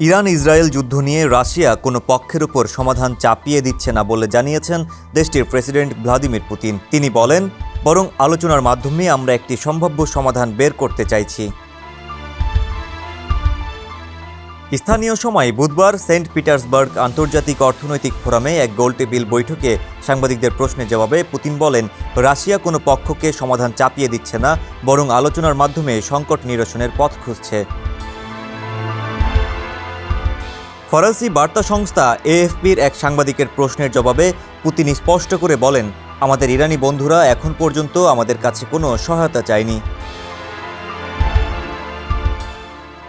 Iran Israel যুদ্ধ নিয়ে Russia কোনো পক্ষের উপর সমাধান চাপিয়ে দিচ্ছে না বলে জানিয়েছেন দেশটির প্রেসিডেন্ট ভ্লাদিমির পুতিন। তিনি বলেন, বরং আলোচনার মাধ্যমে আমরা একটি সম্ভাব্য সমাধান বের করতে চাইছি। স্থানীয় সময় বুধবার সেন্ট পিটার্সবার্গ আন্তর্জাতিক অর্থনৈতিক ফোরামে এক গোলটেবিল বৈঠকে সাংবাদিকদের প্রশ্নের জবাবে পুতিন বলেন, রাশিয়া কোনো পক্ষকে সমাধান চাপিয়ে দিচ্ছে না, বরং আলোচনার মাধ্যমে সংকট নিরসনের পথ খুঁজছে। ফরাসি বার্তা সংস্থা এএফপির এক সাংবাদিকের প্রশ্নের জবাবে পুতিন স্পষ্ট করে বলেন, আমাদের ইরানি বন্ধুরা এখন পর্যন্ত আমাদের কাছে কোনো সহায়তা চায়নি।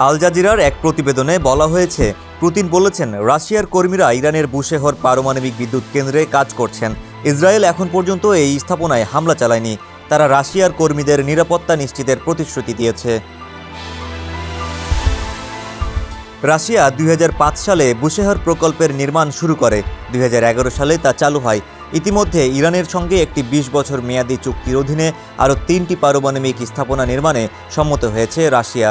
আল জাজিরার এক প্রতিবেদনে বলা হয়েছে, পুতিন বলেছেন, রাশিয়ার কর্মীরা ইরানের বুশেহর পারমাণবিক বিদ্যুৎ কেন্দ্রে কাজ করছেন। ইসরায়েল এখন পর্যন্ত এই স্থাপনায় হামলা চালায়নি। তারা রাশিয়ার কর্মীদের নিরাপত্তা নিশ্চিতের প্রতিশ্রুতি দিয়েছে। রাশিয়া 2005 সালে বুশেহর প্রকল্পের নির্মাণ শুরু করে। 2011 সালে তা চালু হয়। ইতিমধ্যে ইরানের সঙ্গে একটি 20 বছর মেয়াদী চুক্তির অধীনে আরও 3টি পারমাণবিক স্থাপনা নির্মাণে সম্মত হয়েছে রাশিয়া।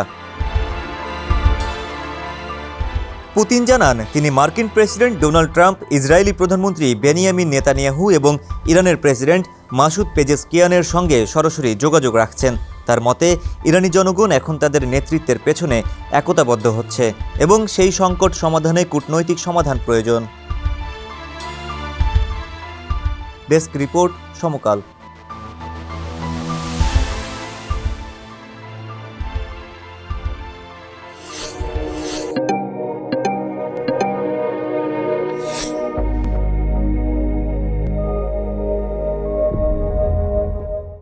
পুতিন জানান, তিনি মার্কিন প্রেসিডেন্ট ডোনাল্ড ট্রাম্প, ইসরায়েলি প্রধানমন্ত্রী বেনিয়ামিন নেতানিয়াহু এবং ইরানের প্রেসিডেন্ট মাসুদ পেজেশকিয়ানের সঙ্গে সরাসরি যোগাযোগ রাখছেন। তার মতে, ইরানি জনগণ এখন তাদের নেতৃত্বের পেছনে একতাবদ্ধ হচ্ছে এবং সেই সংকট সমাধানে কূটনৈতিক সমাধান প্রয়োজন। ডেস্ক রিপোর্ট, সমকাল।